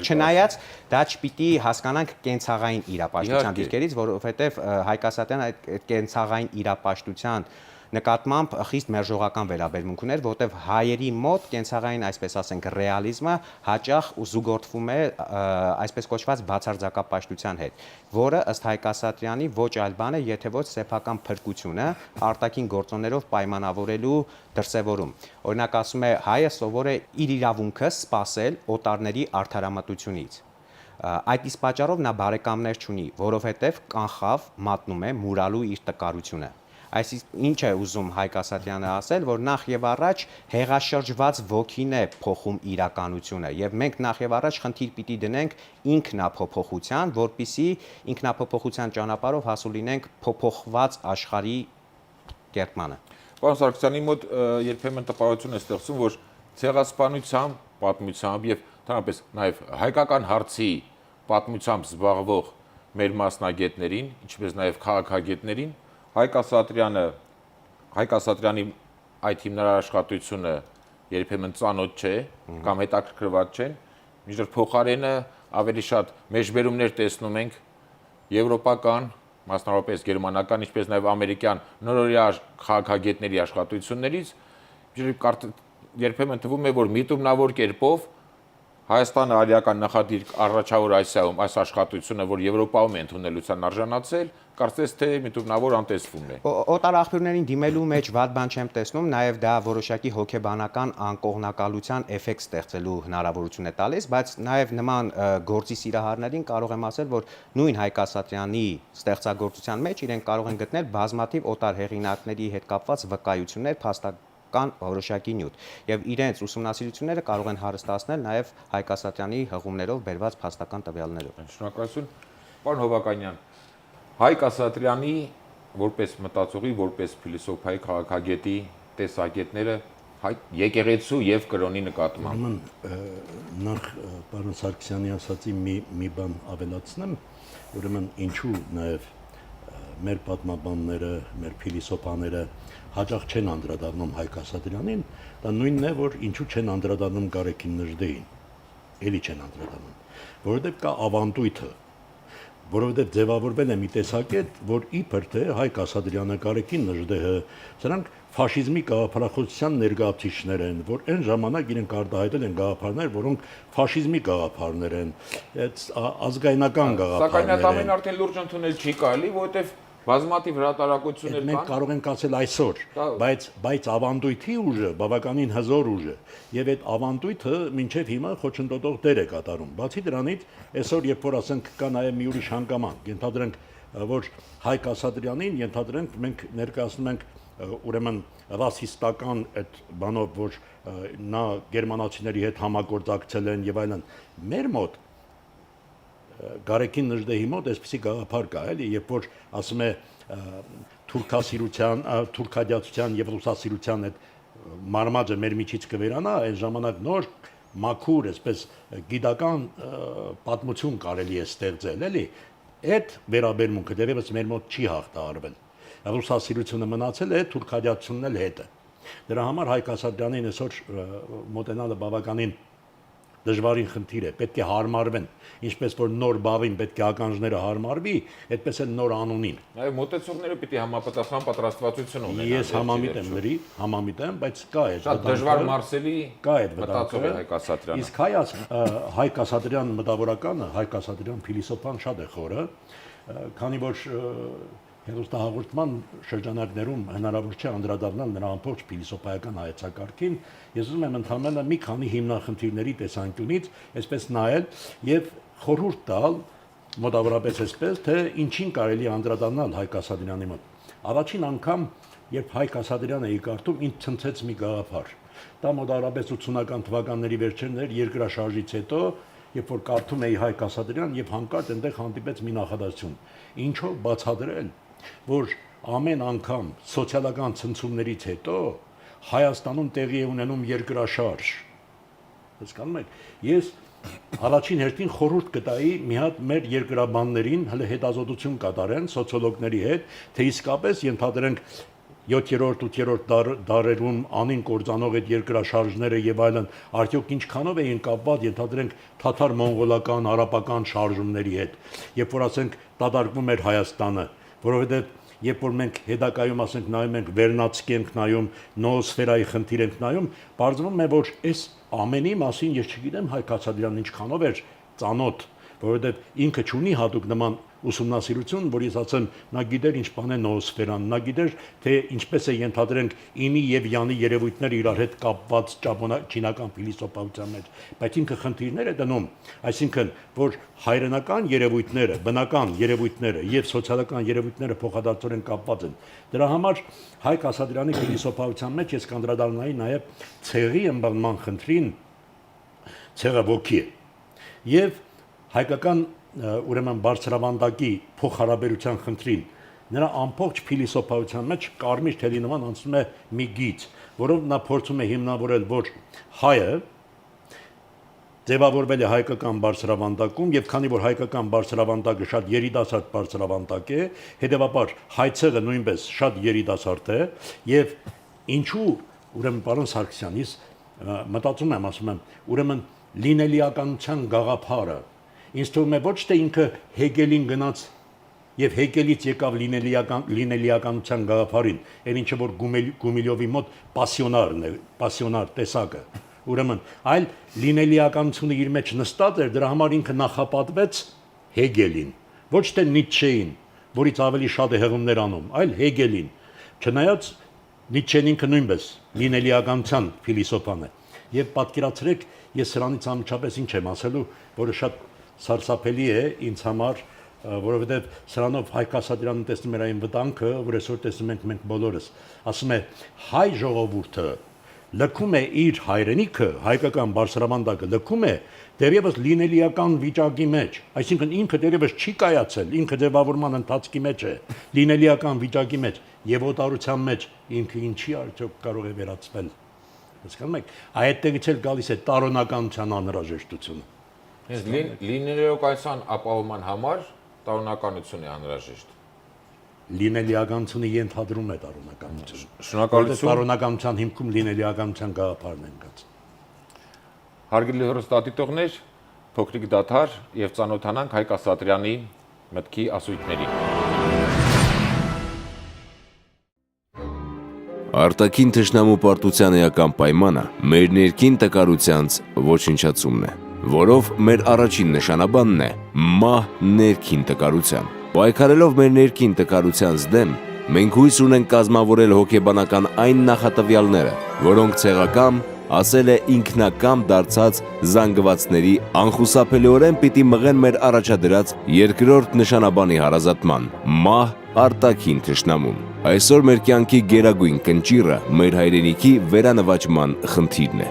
չնայած դա չպիտի հասկանանք կենցաղային իրապաշտության դիրքերից, որովհետև Հայկ Ասատրյանը այդ կենցաղային իրապաշտության նկատմամբ խիստ մերժողական վերաբերմունք ուներ, որտեղ հայերի մոտ կենցաղային, այսպես ասենք, ռեալիզմը հաճախ զուգորդվում է այսպես կոչված բացարձակապաշտության հետ, որը ըստ Հայկ Ասատրյանի ոչ այլ բան է, եթե ոչ սեփական փրկությունը արտաքին գործոններով պայմանավորելու դրսևորում։ Օրինակ ասում է հայը սովոր է իր իրավունքը սպասել օտարների արդարամտությունից։ Այդ իսկ պատճառով նա բարեկամներ չունի, որովհետև կանխավ մատնում է մուրալու իր տկարությունը։ Այսինքն ինչ է ուզում Հայկ Ասատրյանը ասել, որ նախ եւ առաջ հեղաշրջված ոգին է փոխում իրականությունը եւ մենք նախ եւ առաջ խնդիր պիտի դնենք ինքնափոփոխության, որպիսի ինքնափոփոխության ճանապարհով հասու լինենք փոփոխված աշխարհի կերտմանը։ Պարոն Սարգսյանի մոտ երբեմն տպավորություն է ստեղծում, որ ցեղասպանությամբ, պատմությամբ եւ ընդհանրապես նաեւ հայկական հարցի պատմությամբ զբաղվող մեր մասնագետներին, ինչպես նաեւ քաղաքագետներին Հայկ Ասատրյանի այդ հիմնարար աշխատությունը երբեմն ծանոթ չէ կամ հետաքրքրված չեն, մինչդեռ փոխարենը ավելի շատ մեջբերումներ տեսնում ենք եվրոպական, մասնավորապես գերմանական, ինչպես նաև ամերիկյան նորօրյա քաղաքագետների աշխատություններից, երբեմն թվում է, որ միտումնավոր կերպով Հայաստանը արիական նախադիր առաջավոր Ասիայում այս աշխատությունը, որ Եվրոպայում է ընդունելության արժանացել, կարծես թե միտումնավոր անտեսվում է։ Օտար աղբյուրներին դիմելու մեջ վատ բան չեմ տեսնում, նաև դա որոշակի հոգեբանական անկողնակալության էֆեկտ ստեղծելու հնարավորություն է տալիս, բայց նաև նման գործի սիրահարներին կարող եմ ասել, որ նույն Հայկ Ասատրյանի ստեղծագործության մեջ իրենք կարող են գտնել բազմաթիվ օտար հեղինակների հետ կապված վկայություններ, փաստական որոշակի նյութ, եւ իրենց ուսումնասիրությունները կարող են հարստացնել նաև Հայկ Ասատրյանի հղումներով բերված փաստական տվյալներով։ Շնորհակալություն, պարոն Հովհաննիսյան, Հայկ Ասատրյանի որպես մտածողի, որպես փիլիսոփայի քաղաքագետի տեսակետները եկեղեցու եւ կրոնի նկատմամբ։ Նախ պարոն Սարգսյանի ասացի մի բան ավելացնեմ, ուրեմն ինչու նաև մեր պատմաբանները, մեր փիլիսոփաները հաճախ չեն անդրադառնում Հայկ Ասատրյանին, դա նույնն է, որ ինչու չեն անդրադառնում Գարեգին Նժդեին, էլի չեն անդրադառնում, որովհետև կա ավանդույթը, որովհետև ձևավորվել է մի տեսակետ, որ իբր թե Հայկ Ասատրյանը, Գարեգին Նժդեհը, սրանք ֆաշիզմի գաղափարախոսության ներկայացուցիչներ են, որ այն ժամանակ իրենք արտահայտել են գաղափարներ, որոնք ֆաշիզմի գաղափարներ են, ազգայնական գաղափարներ են։ Սակայն այդ ամեն արդեն լուրջ ընդունել չի կարելի, որովհետև բազմաթիվ հրատարակություններ կան։ Մենք կարող ենք ասել այսօր, բայց ավանդույթի ուժը բավականին հզոր ուժ է, եւ այդ ավանդույթը մինչեւ հիմա խոչընդոտող դեր է կատարում։ Բացի դրանից, այսօր երբ որ ասենք կա նաեւ մի ուրիշ հանգամանք, ենթադրենք, որ Հայկ Ասատրյանին ենթադրենք մենք ներկայացնում ենք ուրեմն ռասիստական այդ բանով, որ նա գերմանացիների հետ համագործակցել են եւ այլն, մեր մոտ Գարեգին Նժդեհի մոտ այսպեսի գաղափար կա, էլի, երբ որ ասում է թուրքասիրության, թուրքադիացության եւ ռուսասիրության այդ մարմաճը մեր միջից կվերանա, այն ժամանակ նոր մաքուր, այսպես գիտական պատմություն կարելի է ստեղծել, էլի, այդ վերաբերմունքը դեռևս մեր մոտ չի հաղթահարվել։ Ռուսասիրությունը մնացել է, թուրքադիացությունն էլ հետը։ Դրա համար Հայկ Ասատրյանին այսօր մոտենալը բավականին դժվարին խնդիր է, պետք է հարմարվեն, ինչպես որ նոր բաղին պետք է ականջները հարմարվի, այդպես էլ նոր անունին։ Այո, մոտեցողները պիտի համապատասխան պատրաստվածություն ունենան։ Ես համամիտ եմ, բայց կա այդ շատ դժվար մարսելի կա այդ մտածող է Հայկ Ասատրյանը։ Իսկ Հայկ Ասատրյան մտավորականը, Հայկ Ասատրյան փիլիսոփան շատ է խորը, քանի որ հերոստահաղորդման շրջանակներում հնարավոր չէ անդրադառնալ նրա ամբողջ փիլիսոփայական հայեցակարգին, ես ուզում եմ ընդհանրապես մի քանի հիմնախնդիրների տեսանկյունից այսպես նայել եւ խորհուրդ տալ մոտավորապես այսպես, թե ինչին կարելի անդրադառնալ Հայկ Ասատրյանի մոտ։ Առաջին անգամ, երբ Հայկ Ասատրյանը եկարտում ինձ ցնցեց մի գաղափար։ Դա մոտավորապես 80-ական թվականների վերջերն էր երկրաշարժից հետո, երբ որ կարդում էի Հայկ Ասատրյան եւ հանկարծ այնտեղ հանդիպեց մի նախադասություն. ինչով բացատրել, որ ամեն անգամ սոցիալական ցնցումներից հետո Հայաստանում տեղի է ունենում երկրաշարժ։ Հասկանում եք, ես առաջին հերթին խորհուրդ կտայի մի հատ մեր երկրաբաններին հələ հետազոտություն կատարեն սոցիոլոգների հետ, թե իսկապես ենթադրենք 7-րդ, 8-րդ դարերում անին կործանող այդ երկրաշարժները եւ այլն արդյոք ինչքանով էին կապված ենթադրենք թաթար-մոնղոլական, արաբական շարժումների հետ, երբ որ ասենք դադարվում էր Հայաստանը, որովհետեւ երբ որ մենք հետակայում ասենք նայում ենք վերնացքի ենք նայում, նոոսֆերայի խնդիր ենք նայում, բարձրանում է որ այս ամենի մասին ես չգիտեմ Հայկ Ասատրյանն ինչքանով էր ծանոթ, որովհետեւ ինքը ունի հատուկ նման ուսումնասիրություն, որ ես ասեմ, նա գիտեր ինչ բան է նոոսֆերան, նա գիտեր, թե ինչպես է ենթադրենք ինի եւ յանի երևույթները իրար հետ կապված ճապոնական փիլիսոփայության մեջ, բայց ինքը խնդիրներ է դնում, այսինքն, որ հայրենական երևույթները, բնական երևույթները եւ սոցիալական երևույթները փոխադարձորեն կապված են։ Դրա համար Հայկ Ասատրյանի փիլիսոփայության մեջ ես կանդրադառնայի նաեւ ցեղի ըմբռնման խնդրին, ցեղը ոգի է եւ հայկական ուրեմն բարձրավանդակի փոխհարաբերության խնդրին նրա ամբողջ փիլիսոփայության մեջ կարմիր թելի նման անցնում է մի գիծ, որով նա փորձում է հիմնավորել, որ հայը ձևավորվել է հայկական բարձրավանդակում եւ քանի որ հայկական բարձրավանդակը շատ երիտասարդ բարձրավանդակ է, հետեւաբար հայցեղը նույնպես շատ երիտասարդ է եւ ինչու ուրեմն պարոն Սարգսյանից մտածում եմ, ասում եմ, ուրեմն լինելիականության գաղափարը ինձ թվում է ոչ թե ինքը Հեգելին գնաց եւ Հեգելից եկավ լինելիականության գաղափարին, այն ինչը որ Գումիլյովի մոտ պասիոնարն է, պասիոնար տեսակը։ Ուրեմն այլ լինելիականությունը իր մեջ նստած էր, դրա համար ինքը նախապատվեց Հեգելին, ոչ թե Նիցշեին, որից ավելի շատ է հեղումներ անում, այլ Հեգելին։ Չնայած Նիցշեն ինքը նույնպես լինելիականության ֆիլիսոփան է։ Եվ պատկերացրեք, ես սրանից անմիջապես ինչ եմ ասելու, որը շատ սարսափելի է ինձ համար, որովհետև սրանով Հայկ Ասատրյանն տեսնում էր այն վտանգը, որ այսօր տեսնում ենք մենք բոլորս։ Ասում է հայ ժողովուրդը լքում է իր հայրենիքը, հայկական բարձրավանդակը լքում է դեռևս լինելիական վիճակի մեջ, այսինքն ինքը դեռևս չի կայացել, ինքը ձևավորման ընթացքի մեջ է, լինելիական վիճակի մեջ եւ օտարության մեջ ինքը ինչի արդյոք կարող է վերածվել։ Հասկանում եք, այդտեղից էլ գալիս է տարօնականության անհրաժեշտությունը։ Լինելիականության ապահովման համար տարօնականություն է անհրաժեշտ։ Լինելիականությունը ենթադրում է տարօնականություն։ Շնորհակալություն։ Տարօնականության հիմքում լինելիականության գաղափարն է ընկած։ Հարգելի հեռուստադիտողներ, փոքրիկ դադար եւ ծանոթանանք Հայկ Ասատրյանի մտքի ասույթներին։ Արտաքին թշնամու պարտության էական պայմանը մեր ներքին տկարությանց ոչնչացումն է, որով մեր առաջին նշանաբանն է մահ ներքին տկարության։ Պայքարելով մեր ներքին տկարությանց դեմ, մենք հույս ունենք կազմավորել հոգեբանական այն նախատվյալները, որոնք ցեղակամ, ասել է ինքնակամ դարձած զանգվածների անխուսափելիորեն պիտի մղեն մեր առաջադրած երկրորդ նշանաբանի հարազատման՝ մահ արտաքին թշնամուն։ Այսօր մեր կյանքի գերագույն կնճիռը մեր հայրենիքի վերանվաճման խնդիրն է։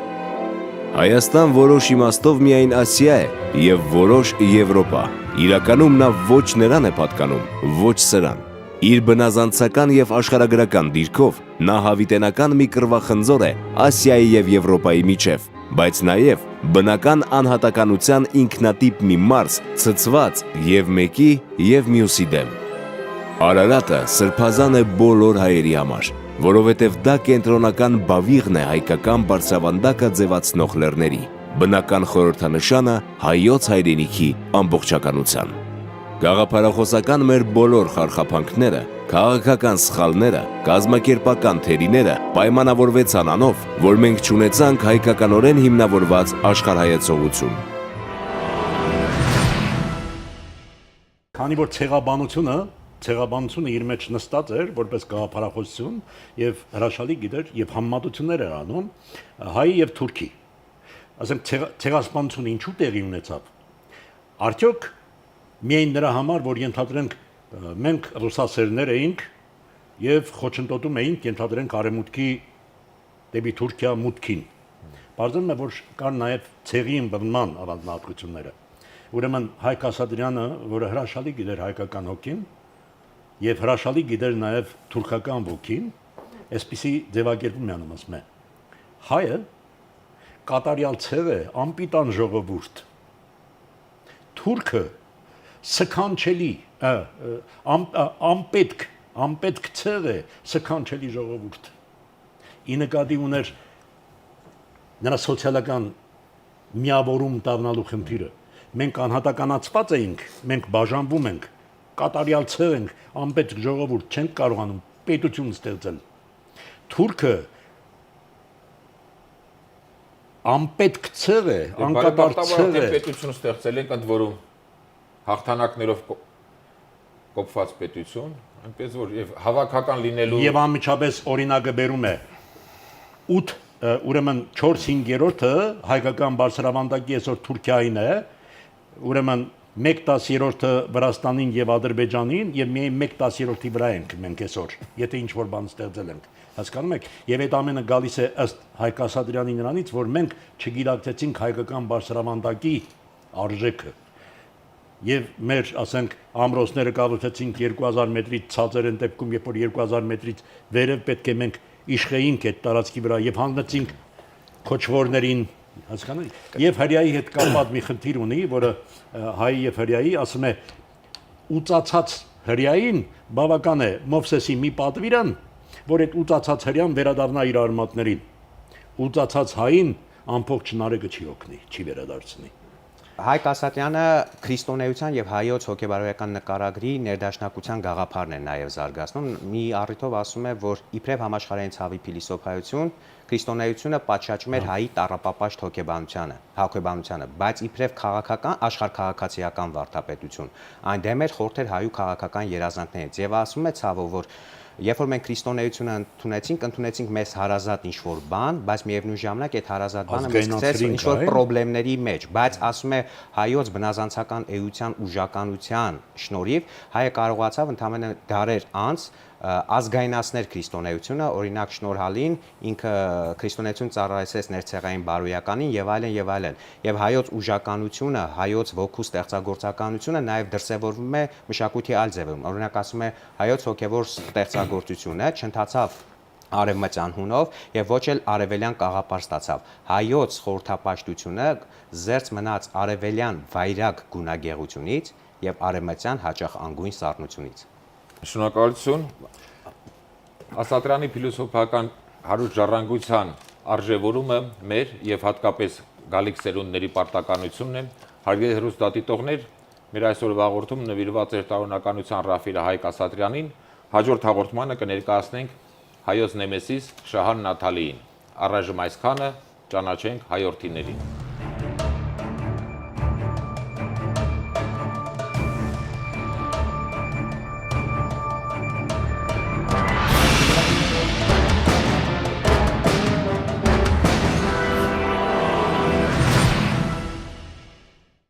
Հայաստան որոշ իմաստով միայն Ասիա է եւ որոշ Եվրոպա։ Իրականում նա ոչ նրան է պատկանում, ոչ սրան։ Իր բնազանցական եւ աշխարհագրական դիրքով նա հավիտենական մի կռվախնձոր է Ասիայի եւ Եվրոպայի միջև, բայց նաեւ բնական անհատականության ինքնատիպ մի մարզ ցցված եւ մեկի եւ մյուսի դեմ։ Արարատը սրբազան է բոլոր հայերի համար, որովհետև դա կենտրոնական բավիղն է հայկական բարձրավանդակը ձևացնող լեռների, բնական խորհրդանշանը հայոց հայրենիքի ամբողջականության։ Գաղափարախոսական մեր բոլոր խարխափանքները, քաղաքական սխալները, կազմակերպական թերիները պայմանավորվեցան անով, որ մենք չունեցանք հայկականորեն հիմնավորված աշխարհայեցողություն։ Քանի որ ցեղաբանությունը իր մեջ նստած էր որպես գաղափարախոսություն եւ հրաշալի գիտեր եւ համեմատություններ էր անում հայ եւ թուրքի։ Ասենք ցեղասպանությունը ինչու տեղի ունեցավ։ Արդյոք միայն նրա համար, որ ենթադրենք մենք ռուսասերներ էինք եւ խոչընդոտում էինք ենթադրենք արևմուտքի դեպի Թուրքիա մուտքին։ Բարձրանում է, որ կան նաեւ ցեղի ըմբռնման առանձնահատկությունները։ Ուրեմն Հայկ Ասատրյանը, որը հրաշալի գիտեր հայկական հոգին եւ հրաշալի գիտեր նաեւ թուրքական ոգին, այսպիսի ձևակերպում է անում, ասում է. հայը կատարյալ ցեղ է, անպիտան ժողովուրդ։ Թուրքը սքանչելի, անպետք ցեղ է, սքանչելի ժողովուրդ։ Ի նկատի ուներ նրա սոցիալական միավորում դառնալու խնդիրը։ Մենք անհատականացված էինք, մենք բաժանվում ենք, կատարյալ ցեղ ենք, անպետք ժողովուրդ չենք կարողանում պետություն ստեղծել։ Թուրքը անպետք ցեղ է, անկատար ցեղ է։ Պետություն ստեղծել ենք ընդ որում հաղթանակներով կոփված պետություն, այնպես որ եւ հավաքական լինելու Եվ անմիջապես օրինակը բերում է 8 ուրեմն 4/5-ը հայկական բարձրավանդակի այսօր Թուրքիային է, ուրեմն 1/10-ը Վրաստանին եւ Ադրբեջանին եւ միայն 1/10-ի վրա ենք մենք այսօր, եթե ինչ որ բան ստեղծել ենք, հասկանում եք, եւ այդ ամենը գալիս է ըստ Հայկ Ասատրյանի նրանից, որ մենք չգիտակցեցինք հայկական բարձրավանդակի արժեքը։ Եվ մեր, ասենք, ամրոցները կառուցեցինք 2000 մետրից ցածր են դեպքում, երբ որ 2000 մետրից վերև պետք է մենք իշխեինք այդ տարածքի վրա եւ հանգեցինք քոչվորներին, հասկանու՞մ եք։ Եվ հրյայի հետ կապված մի խնդիր ունի, որը հայի եւ հրյայի ասում է ուծացած հրյային բավական է Մովսեսի մի պատվիրան, որ այդ ուծացած հրյան վերադառնա իր արմատներին։ ուծացած հային ամբողջ նարեկը չի օգնի, չի վերադարձնի։ Հայկ Ասատրյանը քրիստոնեության եւ հայոց հոգեբարոյական նկարագրի ներդաշնակության գաղափարն է նաեւ զարգացնում։ Մի առիթով ասում է, որ իբրև համաշխարհային ցավի փիլիսոփայություն, քրիստոնեությունը պատշաճում էր հայի տառապապաշտ հոգեբանությանը, բայց իբրև քաղաքական աշխարհքաղաքացիական վարդապետություն, այն դեմ էր խորթեր հայու քաղաքական երազանքներից եւ ասում է ցավով, որ երբ որ մենք քրիստոնեությունը ընդունեցինք մեզ հարազատ ինչ-որ բան, բայց միևնույն ժամանակ այդ հարազատ բանը մեզ գցեց ինչ-որ խնդիրների մեջ, բայց ասում է հայոց բնազանցական էության ուժականության շնորհիվ հայը կարողացավ ընդամենը դարեր անց ազգայնացնել քրիստոնեությունը, օրինակ շնորհալին ինքը քրիստոնեություն ծառայեցրեց ներցեղային բարոյականին եւ այլն եւ այլն։ Եվ հայոց ուժականությունը, հայոց ոգու ստեղծագործականությունը նաեւ դրսեւորվում է մշակույթի այլ ձևերում։ Օրինակ ասում է հայոց հոգեվոր ստեղծագործությունը չընթացավ արևմտյան հունով եւ ոչ էլ արևելյան կաղապար ստացավ։ Հայոց խորհրդապաշտությունը զերծ մնաց արևելյան վայրագ գունագեղությունից եւ արևմտյան հաճախ անգույն սառնությունից։ Շնորհակալություն։ Ասատրյանի փիլիսոփական հարուստ ժառանգության արժևորումը մեր եւ հատկապես գալիք սերունդների պարտականությունն է։ Հարգելի հեռուստադիտողներ, մեր այսօրվա հաղորդումը նվիրված էր տարօրինականության ռաֆիրը Հայկ Ասատրյանին։ Հաջորդ հաղորդմանը կներկայացնենք հայոց նեմեսիս Շահան Նաթալիին։ Առայժմ այսքանը, ճանաչենք հայորդիներին։